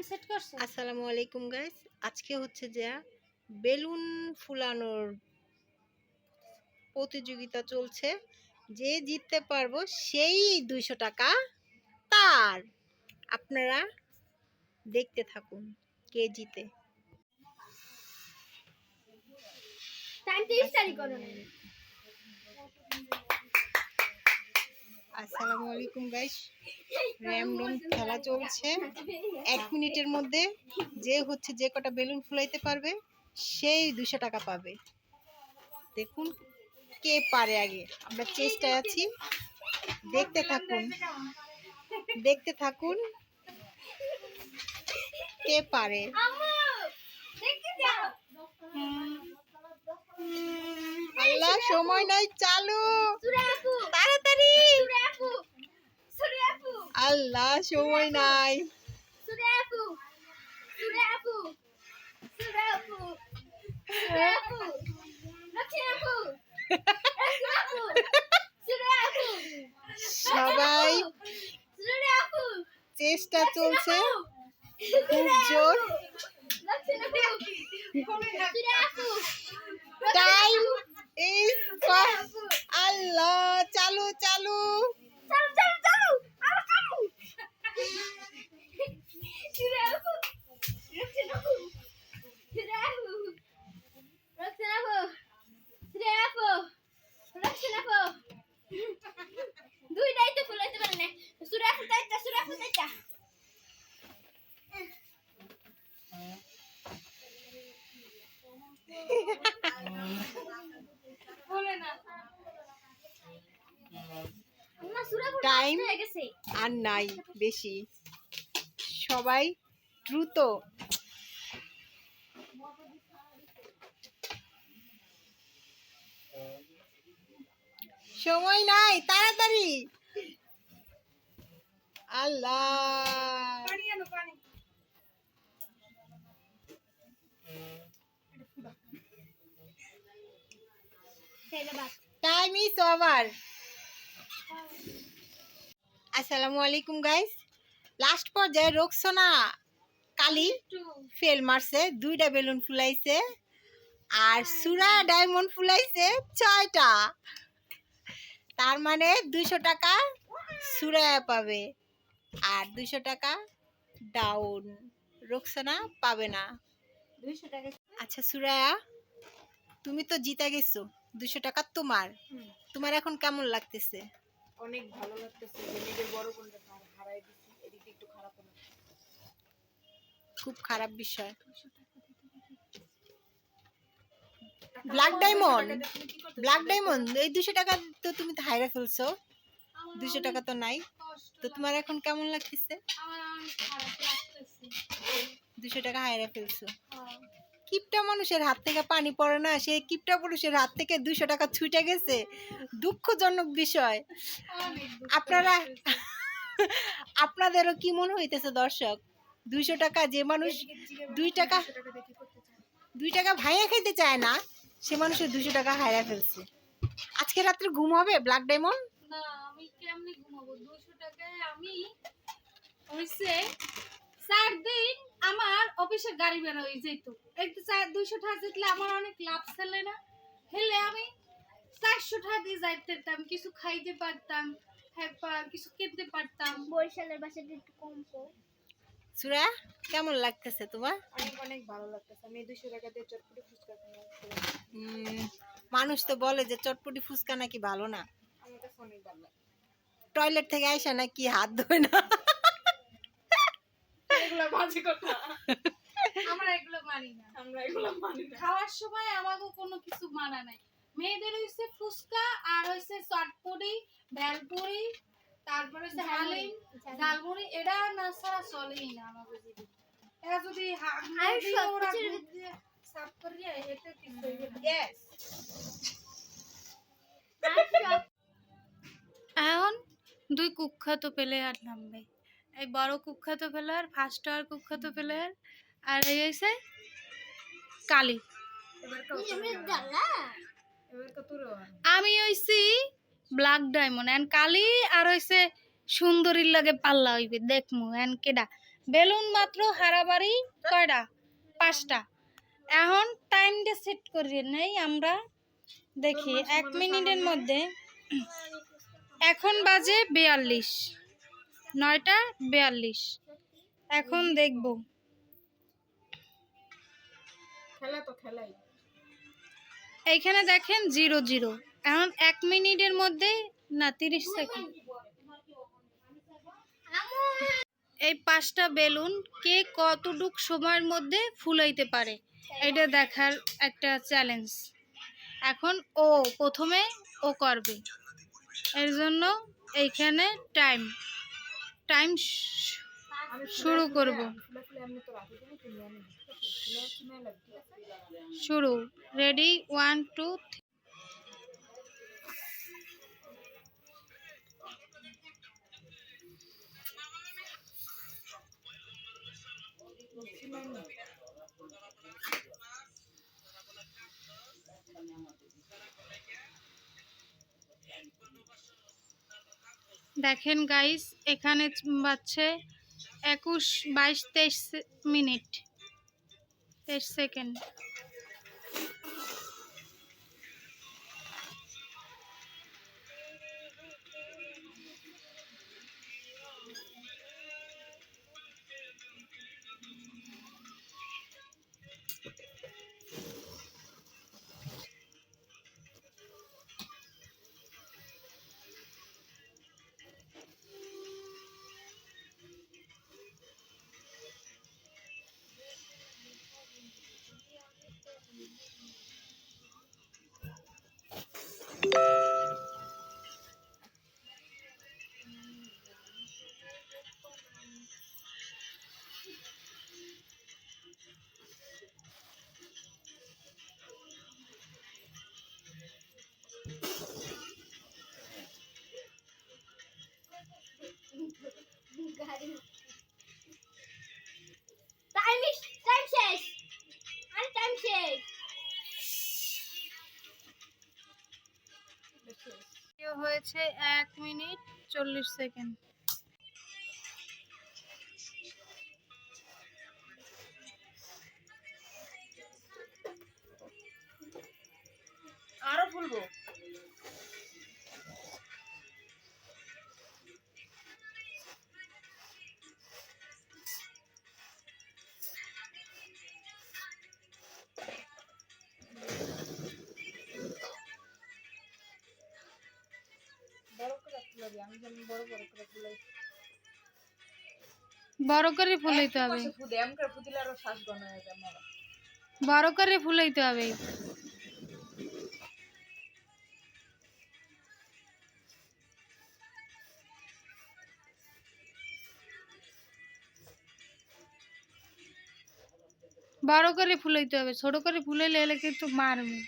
আসসালামু আলাইকুম গাইস, আজকে হচ্ছে যে বেলুন ফুলানোর প্রতিযোগিতা চলছে। যে জিততে পারবো সেই 200 টাকা তার। আপনারা দেখতে থাকুন কে জিতে। আসসালামু আলাইকুম গাইস, র্যান্ডম খেলা চলছে। 1 মিনিটের মধ্যে যে কটা বেলুন ফুলাইতে পারবে সেই 200 টাকা পাবে। দেখুন কে পারে আগে। আমরা চেষ্টায় আছি, দেখতে থাকুন কে পারে। আল্লাহ, সময় নাই, চালু তাড়াতাড়ি। আল্লাহ, সময় নাই। সবাই চেষ্টা চলছে খুব জোর। টাইম ইজ আল্লাহ, চালু চালু। টাইম আর নাই বেশি, সবাই দ্রুত। সময় নাই, তাড়াতাড়ি। আল্লাহ, টাইম ইজ ওভার। আসসালামু আলাইকুম গাইস, লাস্ট পর্যায়ে রোকসানা কালি ফেল মারছে, 2টা বেলুন ফুলাইছে। আর সুরা ডায়মন্ড ফুলাইছে 6টা। তার মানে 200 টাকা সুরায়া পাবে আর 200 টাকা ডাউন। রোকসানা পাবে না 200 টাকা। আচ্ছা সুরায়া, তুমি তো জিতে গেছো, 200 টাকা তোমার। তোমার এখন কেমন লাগতেছে? অনেক ভালো লাগতেছে যে নিজের বড় বোনকে হারাই দিছি। এদিকে একটু খারাপ লাগছে, খুব খারাপ বিষয়। ব্ল্যাক ডায়মন্ড এই 200 টাকা তো তুমি তো হাইরা ফেলছো। 200 টাকা তো নাই, তো তোমার এখন কেমন লাগতেছে? 200 টাকা হাইরা ফেলছো। কিপটা মানুষের হাত থেকে পানি পড়ে না, সেই কিপটা পুরুষের হাত থেকে 200 টাকা ছুটে গেছে। দুঃখজনক বিষয়। আপনাদেরও কি মনে হইতেছে দর্শক? 200 টাকা যে মানুষ 2 টাকা ভাইয়া খাইতে চায় না, সে মানুষের 200 টাকা হাইরা ফেলছে। আজকে রাত্রে ঘুম হবে ব্ল্যাক ডায়মন্ড? না, আমি কেমনে ঘুমাবো? 200 টাকায় আমি হইছে 4 দিন আমার অফিসের গাড়ি বের হয়ে যেত। একটু 200 টাকা দিলে আমার অনেক লাভ ছিল না? হেলে আমি 400 টাকা দিয়ে যাইতাম, কিছু খাইতে পারতাম, কিছু কিনতে পারতাম। বরিশালের বাসাটা একটু কম কম। সুরা, কেমন লাগতেছে তোমার? অনেক অনেক ভালো লাগতেছে। আমি 200 টাকা দিয়ে চটপটি ফুচকা খাই। মানুষ তো বলে যে চটপটি ফুচকা নাকি ভালো না। আমার কাছে অনেক ভালো লাগে। টয়লেট থেকে আইসা নাকি হাত ধোয় না। এগুলা বাজে কথা। আমরা এগুলো মানি না। খাওয়ার সময় আমাকে কোনো কিছু মানা নাই। মেয়েদের হইছে ফুচকা আর হইছে চটপটি, ভেলপুরি, তারপরে হইছে হালিম, ঝালমুড়ি। এটা না ছাড়া চলেই না আমাকে জীবনে। এরা যদি সাফ করিয়ে এটা কিছু হইবে না। এখন 2 কুখ্যাত প্লেয়ার নামবে। এই বড় কুখ্যাত প্লেয়ার, ফার্স্ট আর কুখ্যাত প্লেয়ার, আর এই হইছে কালি। আমি হইছি ব্ল্যাক ডায়মন্ড এন্ড কালি, আর হইছে সুন্দরীর লাগে পাল্লা হইবে। দেখমু এন্ড কেডা বেলুন মাত্র হারাবাড়ি কয়টা 5টা। এখন টাইমটা সেট করে নেই আমরা, দেখি 1 মিনিটের মধ্যে। এখন বাজে 42, 9টা 42। এখন দেখব খেলা তো খেলাই। এইখানে দেখেন 0-0। এখন 1 মিনিটের মধ্যে না 30 সেকেন্ড। এই 5টা বেলুন কে কতটুক সময়ের মধ্যে ফুলাইতে পারে এটা দেখার একটা চ্যালেঞ্জ। এখন প্রথমে ও করবে, এর জন্য এইখানে টাইম শুরু করব। শুরু, রেডি, 1 2 3। দেখেন গাইস, এখানে বাজছে 21 22 23 মিনিট 23 সেকেন্ড। হয়েছে 1 মিনিট 40 সেকেন্ড। আরো ফুলবো। বড় করে ফুলাবি, আমি যেমন বড় বড় করে ফুলাই। বড় করে ফুলাইতে হবে, ফুদে এম করে ফুদিলে আরো শ্বাস গন হয়ে যায় মরা। বড় করে ফুলাইতে হবে। বড় করে ফুলাইতে হবে, ছোট করে ফুলাইলে এলে কিন্তু মারবে।